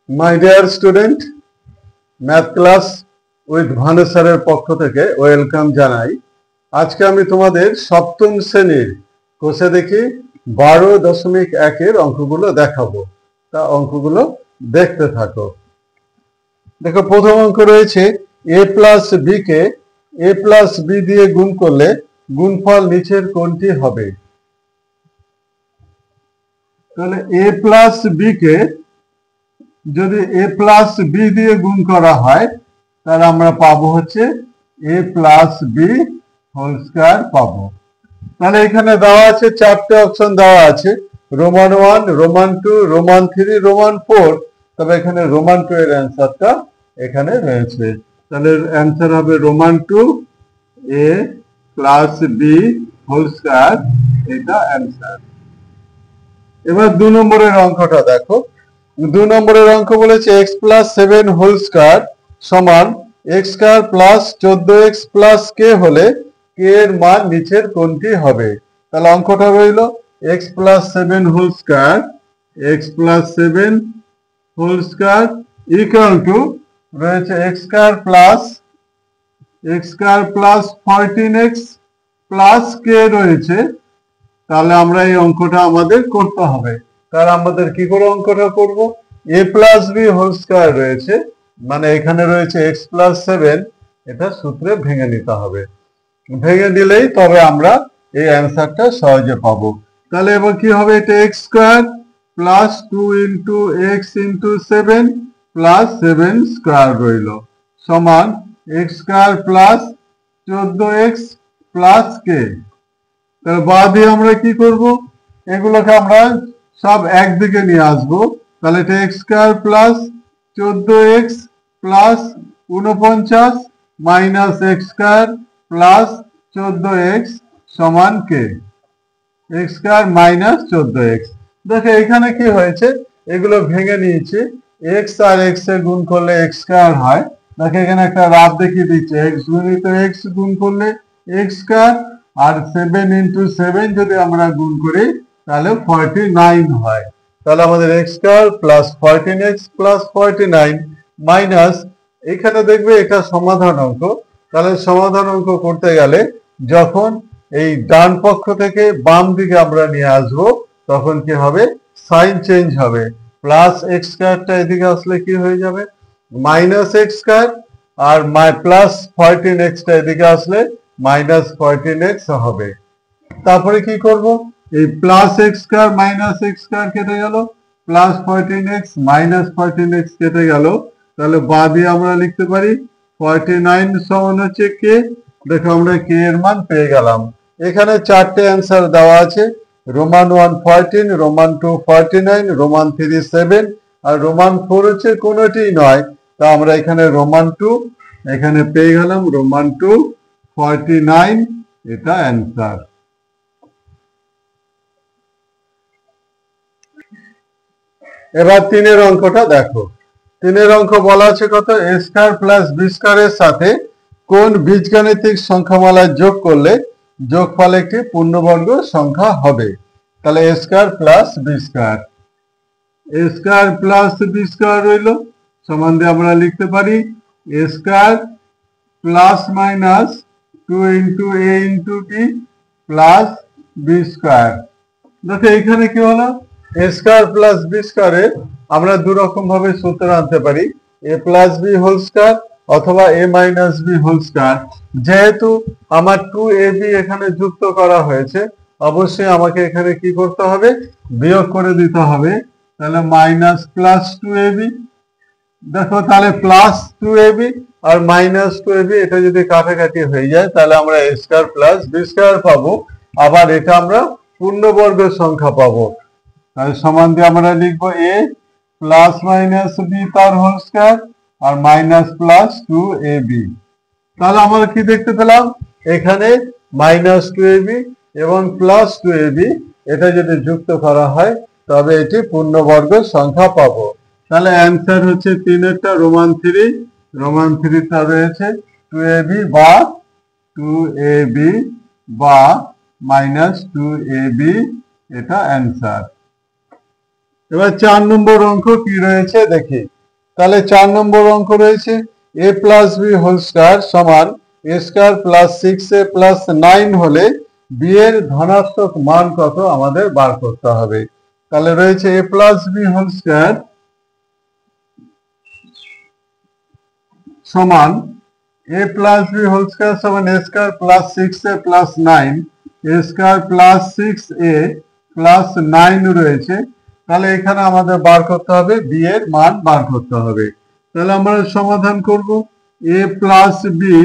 My dear student, math class with Bhanu স্যারের পক্ষ থেকে ওয়েলকাম জানাই। আজকে আমি তোমাদের সপ্তম শ্রেণীর কোষে দেখি 12.1 অঙ্কগুলো দেখাবো। তা অঙ্কগুলো দেখতে থাকো। দেখো প্রথম অঙ্ক রয়েছে a plus b K a plus b দিয়ে গুণ করলে গুণফল নিচের কোনটি হবে? তাহলে a প্লাস b কে যদি a প্লাস বি দিয়ে গুণ করা হয় তাহলে আমরা পাবো হচ্ছে a plus B whole square পাবো। তাহলে এখানে দেওয়া আছে চারটে অপশন দেওয়া আছে, রোমান 1, রোমান 2, রোমান 3, রোমান 4। তবে এখানে রোমান 2 এর অ্যান্সারটা এখানে রয়েছে। তাহলে অ্যান্সার হবে Roman 2 a plus B whole square, এটা অ্যান্সার। এবার 2 নম্বরের অঙ্কটা দেখো। 2 নম্বরের অঙ্ক বলেছে x প্লাস 7 হোল স্কয়ার সমান x square plus 14x plus k হলে k এর মান নিচের কোনটি হবে? তাহলে অঙ্কটা রইল x plus 7 whole square equal to রয়েছে x square plus 14x plus k রয়েছে। তাহলে আমরা এই অঙ্কটা আমাদের করতে হবে। তাহলে আমাদের কি করে অঙ্কটা করব? a plus B whole square রয়েছে, মানে এখানে রয়েছে x প্লাস 7, এটা সূত্রে ভেঙে নিতে হবে। ভেঙে দিলেই তবে আমরা এই অ্যান্সারটা সহজে পাবো। তাহলে এবার কি হবে? এটা x square plus 2 into x into 7 plus 7 square রইল সমান x square plus 14x plus k। তাহলে বাদ দিয়ে আমরা কি করব? এগুলোকে আমরা সব একদিকে নিয়ে আসবো। তাহলে এটা x square plus 14x plus 49 minus x square plus 14x সমান k, x square minus 14x। দেখো এখানে কি হয়েছে, এগুলো ভেঙে নিয়েছি, x আর x এর গুণ করলে x স্কয়ার হয়। দেখো এখানে একটা রাফ দেখিয়ে দিচ্ছে, x গুণিত x গুণ করলে x স্কয়ার, আর 7 ইন্টু 7 যদি আমরা গুণ করি তাহলে 49 হয়। তাহলে আমাদের x square plus 14x plus 49 minus, এখানে দেখবে এটা সমাধান অঙ্ক। তাহলে সমাধান অঙ্ক করতে গেলে যখন এই ডান পক্ষ থেকে বাম দিকে আমরা নিয়ে আসব তখন কি হবে? সাইন চেঞ্জ হবে। প্লাস x স্কয়ারটা এদিকে আসলে কি হয়ে যাবে? মাইনাস x স্কয়ার, আর প্লাস 14x টা এদিকে আসলে মাইনাস 14x হবে। তারপরে কি করব? এই plus x square minus x square কেটে গেল, প্লাস 14x মাইনাস 14x কেটে গেল। তাহলে বাদে আমরা লিখতে পারি 49 সমান হচ্ছে k। দেখো আমরা k এর মান পেয়ে গেলাম। এখানে চারটে অ্যান্সার দেওয়া আছে, রোমান 1 14, রোমান 2 49, রোমান 3 7, আর রোমান 4 হচ্ছে কোনোটিই নয়। তা আমরা এখানে রোমান 2 এখানে পেয়ে গেলাম, রোমান 2 49, এটা অ্যান্সার। এবার 3 অঙ্কটা দেখো। 3 অঙ্ক বলা আছে কত? a স্কয়ার প্লাস b স্কয়ারের সাথে কোন বীজগাণিতিক সংখ্যামালায় যোগ করলে যোগফল একটি পূর্ণবর্গ সংখ্যা হবে? তাহলে a square plus b square, a square plus b square রইল সমান দিয়ে আমরা লিখতে পারি a square plus minus 2 into a into b plus b square. দেখো এখানে কি হলো? a স্কয়ার প্লাস b স্কয়ারের আমরা দু রকম ভাবে সূত্র আনতে পারি, a plus b whole square অথবা a minus b whole square. যেহেতু আমার 2ab এখানে যুক্ত করা হয়েছে, অবশ্যই আমাকে এখানে কি করতে হবে? বিয়োগ করে দিতে হবে। তাহলে মাইনাস প্লাস 2ab। দেখো তাহলে প্লাস 2ab আর মাইনাস 2ab এটা যদি কাটাকাটি হয়ে যায় তাহলে আমরা a square plus b square পাবো। আবার এটা আমরা পূর্ণবর্গ সংখ্যা পাবো। তাহলে সমান দিয়ে আমরা লিখবো a প্লাস মাইনাস b তার হোল স্কয়ার আর মাইনাস প্লাস 2ab। তাহলে আমরা কি দেখতে পেলাম? এখানে মাইনাস 2ab এবং প্লাস 2ab এটা যদি যুক্ত করা হয় তবে এটি পূর্ণবর্গ সংখ্যা পাবো। তাহলে অ্যান্সার হচ্ছে 3 রোমান 3 টা রয়েছে 2ab বা মাইনাস 2ab, এটা অ্যান্সার। এবার 4 নম্বর অঙ্ক কি রয়েছে দেখি। তাহলে 4 নম্বর অঙ্ক রয়েছে a plus B whole square সমান a square plus 6a plus 9 হলে b এর ধনাত্মক মান কত আমাদের বার করতে হবে। তাহলে রয়েছে a plus B whole square সমান a plus B whole square সমান a square plus 6a plus 9 a square plus 6a plus 9 রয়েছে। তাহলে এখানে আমাদের বার করতে হবে b এর মান বার করতে হবে। তাহলে আমরা সমাধান করব a plus B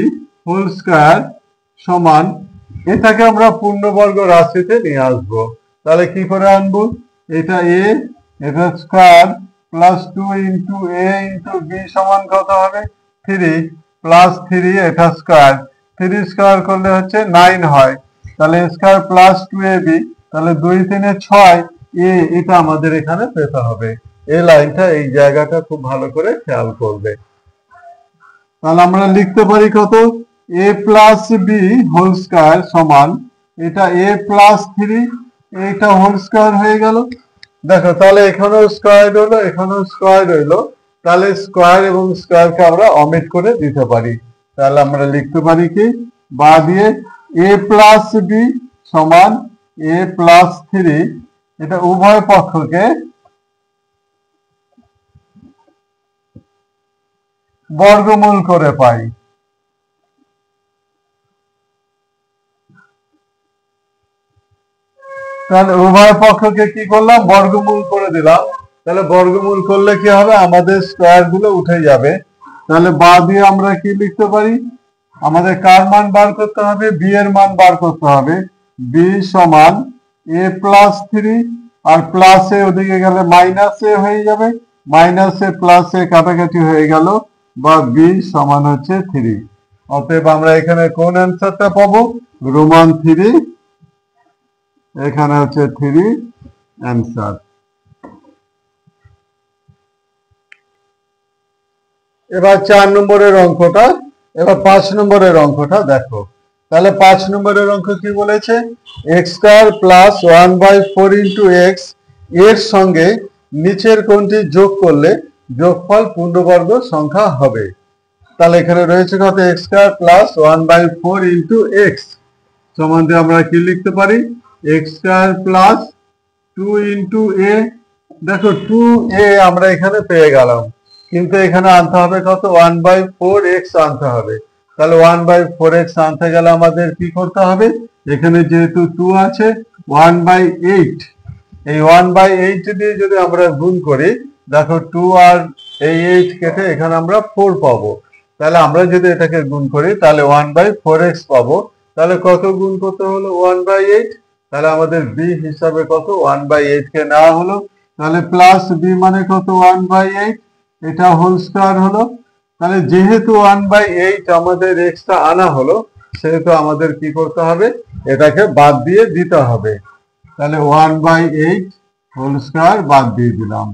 whole square সমান এটাকে আমরা পূর্ণবর্গ রাশিতে নিয়ে আসবো। তাহলে কি করে আনবো, এটা a এটা square plus 2 into a into b সমান কত হবে 3 প্লাস 3 এটা স্কয়ার 3 স্কয়ার করলে হচ্ছে 9 হয়। তাহলে স্কয়ার প্লাস 2ab তাহলে 2 3 6 এ এটা আমাদের এখানে পেতে হবে। এই লাইনটা এই জায়গাটা খুব ভালো করে খেয়াল করবে। তাহলে আমরা লিখতে পারি কত a plus B whole square সমান এটা a প্লাস 3 এটা হোল স্কয়ার হয়ে গেল। দেখো তাহলে এখানেও স্কয়ার হলো এখানেও স্কয়ার হইলো, তাহলে স্কয়ার এবং স্কয়ারকে আমরা অমিট করে দিতে পারি। তাহলে আমরা লিখতে পারি কি বা দিয়ে a প্লাস বি সমান a প্লাস 3 এটা উভয় পক্ষকে বর্গমূল করে পাই। তাহলে উভয় পক্ষকে কি করলাম বর্গমূল করে দিলাম। তাহলে বর্গমূল করলে কি হবে আমাদের স্কয়ার গুলো উঠে যাবে। তাহলে বা দিয়ে আমরা কি লিখতে পারি, আমাদের কার মান বার করতে হবে বি এর মান বার করতে হবে। বি সমান a প্লাস 3 আর প্লাস এ ওদিকে গেলে মাইনাস এ হয়ে যাবে, মাইনাস এ প্লাস এ কাটাকাটি হয়ে গেল বা বি সমান হচ্ছে 3। অতএব আমরা এখানে কোন অ্যান্সারটা পাবো রোমান 3, এখানে হচ্ছে 3 অ্যান্সার। এবার 4 নম্বরের অঙ্কটা, এবার 5 নম্বরের অঙ্কটা দেখো। তাহলে 5 নম্বরের অঙ্ক কি বলেছে x square plus 1/4 into x এর সঙ্গে নিচের কোনটি যোগ করলে যোগফল পূর্ণবর্গ সংখ্যা হবে। তাহলে এখানে রয়েছে কত x square plus 1/4 into x সমান দিয়ে আমরা কি লিখতে পারি x square plus 2 into a। দেখো 2a আমরা এখানে পেয়ে গেলাম, কিন্তু এখানে আনতে হবে কত 1/4x আনতে হবে। তাহলে 1/4x আনতে গেলে আমাদের কি করতে হবে, এখানে যেহেতু 2 আছে 1/8, এই 1/8 দিয়ে যদি আমরা গুণ করি দেখো 2 আর এই 8 কেটে এখানে আমরা 4 পাবো। তাহলে আমরা যদি এটাকে গুণ করি তাহলে 1/4x পাবো। তাহলে কত গুণ করতে হলো 1/8, তাহলে আমাদের b হিসাবে কত 1/8 কে নেওয়া হলো। তাহলে প্লাস b মানে কত 1/8 এটা হোল স্কয়ার হলো। তাহলে যেহেতু 1/8 আমাদের x টা আনা হলো সেহেতু আমাদের কি করতে হবে এটাকে বাদ দিয়ে দিতে হবে। তাহলে 1/8 হোল স্কয়ার বাদ দিয়ে দিলাম।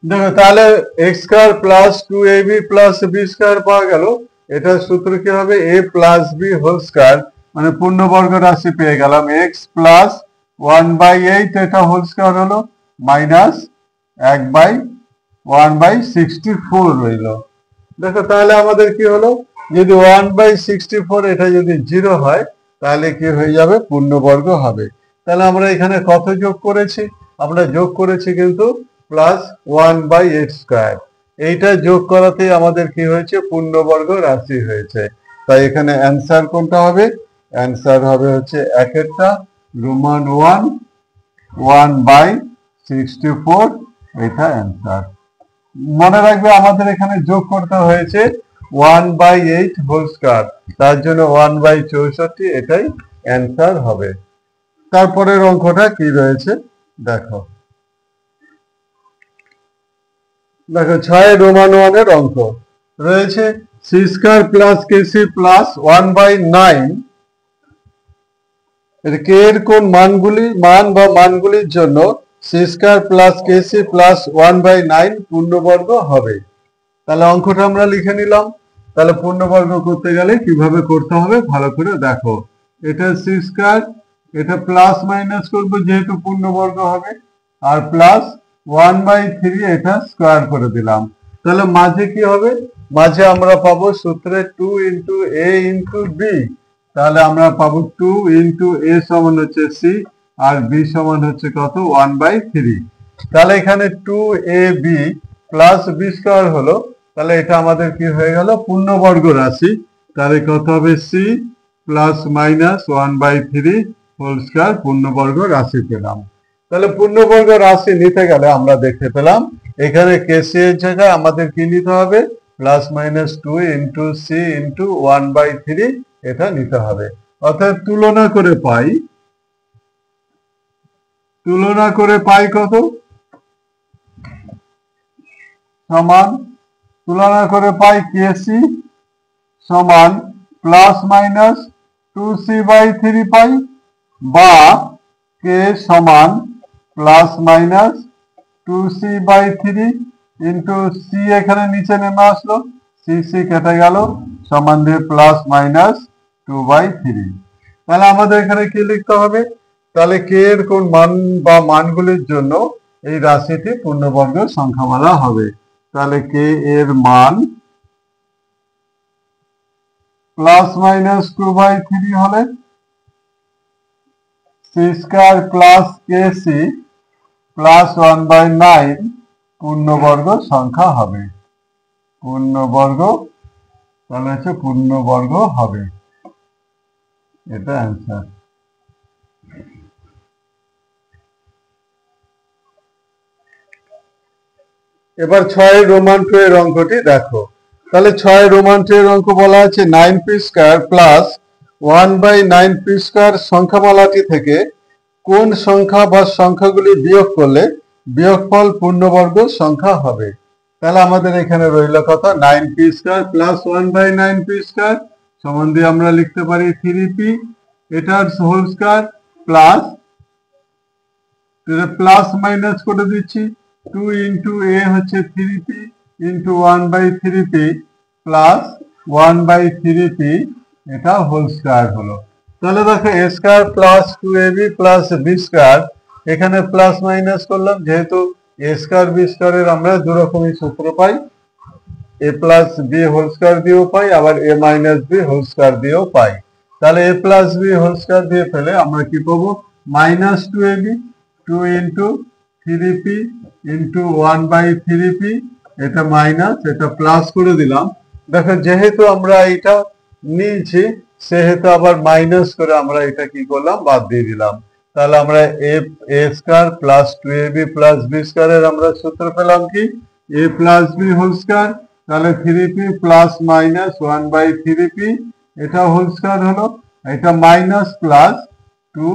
দেখো তাহলে x square plus 2ab plus b square পাওয়া গেল। এটার সূত্র কি হবে a plus b whole square মানে পূর্ণবর্গ রাশি পেয়ে গেলাম x প্লাস 1/8 এটা হোল স্কয়ার হলো মাইনাস 1/64 রইল। দেখো তাহলে আমাদের কি হলো যদি 1/64 এটা যদি 0 হয় তাহলে কি হয়ে যাবে পূর্ণবর্গ হবে। তাহলে আমরা এখানে কত যোগ করেছি, আমরা যোগ করেছি কিন্তু প্লাস 1/8 স্কয়ার। এইটা যোগ করাতেই আমাদের কি হয়েছে পূর্ণবর্গ রাশি হয়েছে। তাই এখানে অ্যান্সার কোনটা হবে, অ্যান্সার হবে হচ্ছে একেরটা রোমান 1/64 এটা অ্যান্সার। মনে রাখবে আমাদের এখানে যোগ করতে হয়েছে 1/8 হোল স্কয়ার, তার জন্য 1/64 এটাই অ্যান্সার হবে। তারপরের অঙ্কটা কি রয়েছে দেখো। দেখো 6 রোমান 1 এর অঙ্ক রয়েছে সি স্কয়ার প্লাস কেসি প্লাস 1/9 এর কে এর কোন মান বা মানগুলির জন্য সি স্কয়ার প্লাস কেসি প্লাস 1/9 পূর্ণবর্গ হবে। তাহলে অঙ্কটা আমরা লিখে নিলাম। তাহলে পূর্ণবর্গ করতে গেলে কিভাবে করতে হবে ভালো করে দেখো। এটা সি স্কয়ার, এটা প্লাস মাইনাস করবো যেহেতু পূর্ণবর্গ হবে, আর প্লাস 1/3 এটা স্কোয়ার করে দিলাম। তাহলে মাঝে কি হবে? মাঝে আমরা পাবো সূত্রে 2 ইন্টু এ ইন্টু বি। তাহলে আমরা পাবো 2 ইন্টু এ সমান হচ্ছে সি আর বি সমান হচ্ছে কত? 1/3। তাহলে এখানে 2ab প্লাস বি স্কোয়ার হলো। তাহলে এটা আমাদের কি হয়ে গেল? পূর্ণবর্গ রাশি। তাহলে কত হবে? C plus minus 1/3 whole square পূর্ণবর্গ রাশি পেলাম। তাহলে পূর্ণবর্গ রাশি নিতে গেলে আমরা দেখতে পেলাম এখানে কেসি এর জায়গায় আমাদের কি নিতে হবে? Plus minus 2 into C into 1/3 এটা নিতে হবে। অর্থাৎ তুলনা করে পাই কত? সমান তুলনা করে পাই কেসি সমান প্লাস মাইনাস 2c/3 পাই, বা কে সমান plus minus 2c/3 into C এখানে নিচে নেমে আসলো, সি কেটে গেল, সমান দিয়ে প্লাস মাইনাস 2/3। তাহলে আমাদের এখানে কি লিখতে হবে? তাহলে কে এর কোন মান বা মানগুলির জন্য এই রাশিটি পূর্ণবর্গ সংখ্যামালা হবে? তাহলে কে এর মান প্লাস মাইনাস 2/3 হলে C square plus K C plus 1/9 পূর্ণবর্গ সংখ্যা হবে। পূর্ণবর্গ, তাহলে হচ্ছে পূর্ণবর্গ হবে, এটা অ্যান্সার। এবার 6 রোমান 2 এর অঙ্কটি দেখো। তাহলে 6 রোমান 2 এর অঙ্ক বলা আছে 9p square plus 1/9p square সংখ্যামালাটি থেকে কোন সংখ্যা বা সংখ্যাগুলি বিয়োগ করলে বিয়োগফল পূর্ণবর্গ সংখ্যা হবে? তাহলে আমাদের এখানে রইল কত? 9p square plus 1/9p square সমান দিয়ে আমরা লিখতে পারি 3p, এটার whole square plus plus minus করে দিচ্ছি 2 ইন্টু এ হচ্ছে 3p into 1/3p plus 1/3p, এটা হোল স্কয়ার হলো। তাহলে দেখো A square plus 2ab plus B square, এখানে প্লাস মাইনাস করলাম, যেহেতু এ স্কয়ার বি স্কয়ারের আমরা দু রকমই সূত্র পাই, এ প্লাস বি হোল স্কয়ার দিয়েও পাই, আবার এ মাইনাস বি হোল স্কয়ার দিয়েও পাই। তাহলে এ প্লাস বি হোল স্কয়ার দিয়ে ফেলে আমরা কি পাবো? Minus 2ab 2 into 3p into 1/3p, এটা মাইনাস এটা প্লাস করে দিলাম। দেখো যেহেতু আমরা এটা নিয়েছি সেহেতু আবার মাইনাস করে আমরা এটা কি করলাম? বাদ দিয়ে দিলাম। তাহলে আমরা A square plus 2ab plus B স্কয়ারের আমরা সূত্র পেলাম কি? A plus B whole square, তাহলে 3p প্লাস মাইনাস 1/3p, এটা হোল স্কয়ার হলো, এটা মাইনাস প্লাস 2,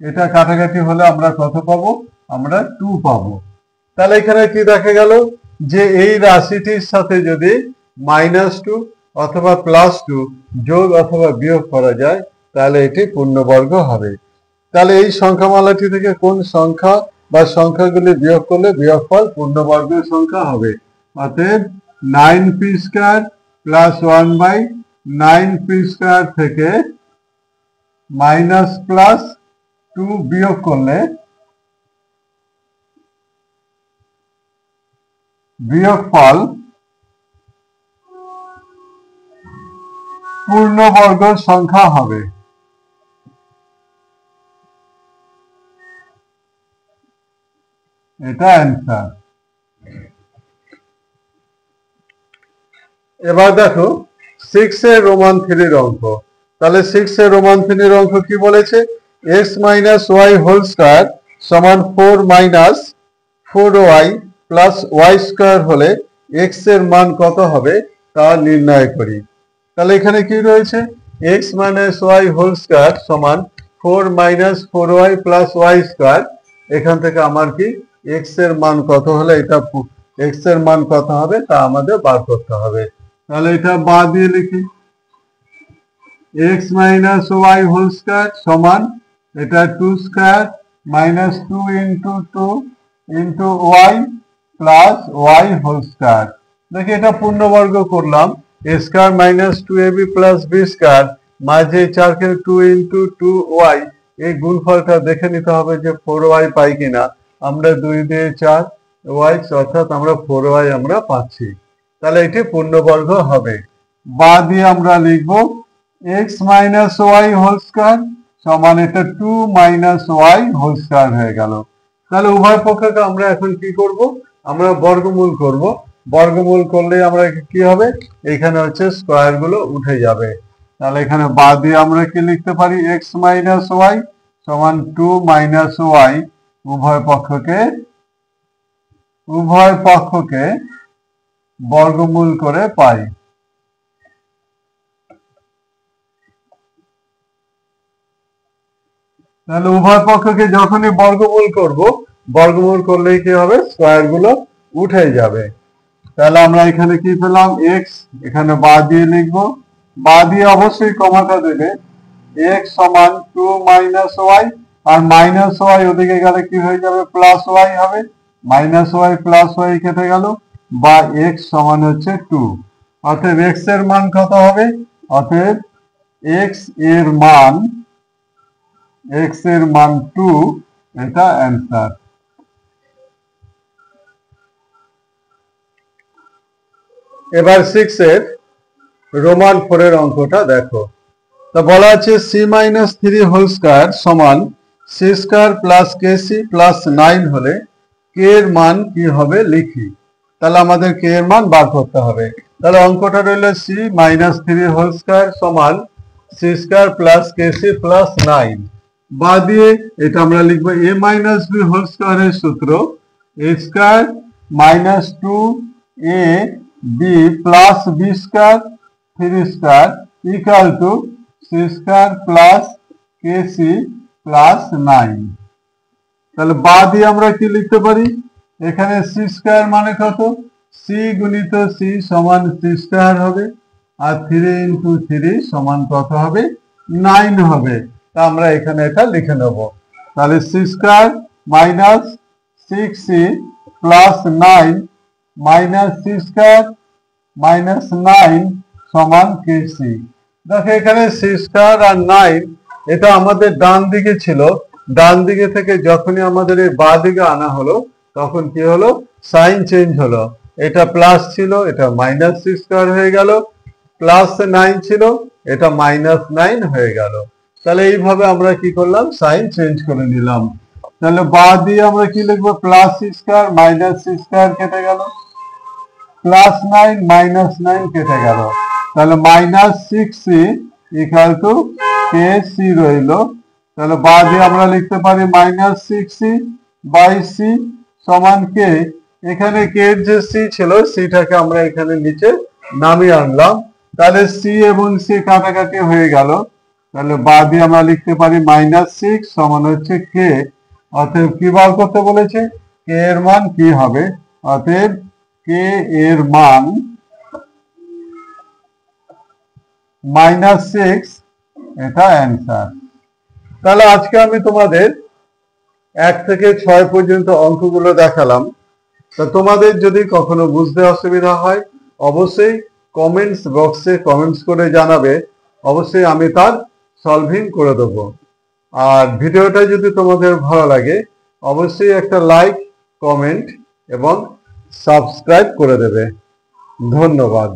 এটা কাটাকাটি হলে আমরা কত পাবো? আমরা 2 পাবো। তাহলে এখানে কি দেখা গেল? যে এই রাশিটির সাথে যদি -2 অথবা +2 যোগ অথবা বিয়োগ করা যায় তাহলে এটি পূর্ণবর্গ হবে। তাহলে এই সংখ্যামালাটি থেকে কোন সংখ্যা বা সংখ্যাগুলি বিয়োগ করলে বিয়োগফল পূর্ণবর্গ সংখ্যা হবে? অতএব 9p square plus 1/9p square থেকে মাইনাস প্লাস 2 বিয়োগ করলে বিয়োগফল পূর্ণবর্গ সংখ্যা হবে। এটা অ্যান্সার। এবার দেখো 6 এর রোমান 3 এর অঙ্ক। তাহলে 6 এর রোমান 3 এর অঙ্ক কি বলেছে? x minus Y whole square সমান 4 minus 4y plus Y square হলে x এর মান কত হবে তা নির্ণয় করি। তাহলে এখানে কি রয়েছে? x minus Y whole square সমান 4 minus 4y plus Y square. এখান থেকে আমার কি x এর মান কত হলে এটা x এর মান কত হবে তা আমাদের বার করতে হবে। তাহলে এটা বাদ দিয়ে লিখি, x minus Y whole square সমান এটা 2 square minus 2 into 2 into Y plus Y whole square. দেখি এটা পূর্ণবর্গ করলাম, a square minus 2ab plus B square, মাঝে 4 কে 2 ইন্টু 2y, এই গুণফলটা দেখে নিতে হবে যে 4y পাই কিনা। আমরা 2 দিয়ে 4 y অর্থাৎ আমরা 4y আমরা পাচ্ছি। তাহলে এটি পূর্ণবর্গ হবে। বা দিয়ে আমরা লিখব x minus Y whole square সমান এটা 2 মাইনাস ওয়াই হোল স্কয়ার হয়ে গেল। তাহলে উভয় পক্ষকে আমরা এখন কি করব, আমরা বর্গমূল করব। বর্গমূল করলে আমরা কি হবে, এখানে হচ্ছে স্কয়ার গুলো উঠে যাবে। তাহলে এখানে বা দিয়ে আমরা কি লিখতে পারি, x মাইনাস ওয়াই সমান 2 মাইনাস ওয়াই উভয় পক্ষকে বর্গমূল করে পাই। তাহলে উভয় পক্ষকে যখনই বর্গমূল করব, বর্গমূল করলেই কি হবে, স্কয়ার গুলো উঠে যাবে। তাহলে আমরা এখানে কি পেলাম, x, এখানে বা দিয়ে লিখবো, বা দিয়ে অবশ্যই কমাটা দেবে, x সমান 2 মাইনাস ওয়াই, আর মাইনাস ওয়াই ওদিকে গেলে কি হয়ে যাবে, প্লাস ওয়াই হবে, মাইনাস ওয়াই প্লাস ওয়াই কেটে গেল, বা x সমান হচ্ছে 2। অতএব x এর মান কত হবে, অতএব x এর মান 2, এটা অ্যান্সার। এবার 6 এর রোমান 4 এর অঙ্কটা দেখো। তা বলা আছে c-3 হোল স্কয়ার সমান c square plus kc plus 9 হলে k এর মান কি হবে লিখি। তাহলে আমাদের k এর মান বার করতে হবে। তাহলে অঙ্কটা রইল c-3 হোল স্কয়ার সমান c square plus kc plus 9। বা দিয়ে এটা আমরা লিখবো a মাইনাস b হোল স্কয়ারের সূত্র a square minus 2ab plus b square 3 square equal two c square plus kc plus 9। তাহলে বা দিয়ে আমরা কি লিখতে পারি, এখানে c স্কয়ার মানে কত, c গুণিত c সমান c স্কয়ার হবে, আর 3 ইন্টু 3 সমান কত হবে, 9 হবে। তা আমরা এখানে এটা লিখে নেব। তাহলে c square minus 6c plus 9 minus c square minus 9 সমান kc। দেখো এখানে c স্কয়ার আর 9 এটা আমাদের ডান দিকে ছিল, ডান দিকে থেকে যখনই আমাদের এই বাঁ দিকে আনা হলো তখন কি হলো, সাইন চেঞ্জ হলো, এটা প্লাস ছিল এটা মাইনাস c স্কয়ার হয়ে গেল, প্লাস 9 ছিল এটা মাইনাস 9 হয়ে গেল। তাহলে এইভাবে আমরা কি করলাম, সাইন চেঞ্জ করে নিলাম। তাহলে বা দিয়ে আমরা কি লিখবো, plus c square minus c square কেটে গেল, প্লাস 9 মাইনাস 9 কেটে গেল, তাহলে minus 6c equal to kc রইল। তাহলে বা দিয়ে আমরা লিখতে পারি মাইনাস 6c বাই c সমান k। এখানে k এর যে c ছিল cটাকে আমরা এখানে নিচে নামিয়ে আনলাম। তাহলে c এবং c কাটাকাটি হয়ে গেল। তাহলে বা দিয়ে আমরা লিখতে পারি মাইনাস 6 সমান হচ্ছে k। অতএব কি বার করতে বলেছে, k এর মান কি হবে, অতএব k এর মান -6, এটা অ্যান্সার। তাহলে আজকে আমি তোমাদের 1 থেকে 6 পর্যন্ত অঙ্কগুলো দেখালাম। তা তোমাদের যদি কখনো বুঝতে অসুবিধা হয় অবশ্যই কমেন্টস বক্সে কমেন্টস করে জানাবে, অবশ্যই আমি তার সলভিং করে দেবো। আর ভিডিওটা যদি তোমাদের ভালো লাগে অবশ্যই একটা লাইক, কমেন্ট এবং সাবস্ক্রাইব করে দেবে। ধন্যবাদ।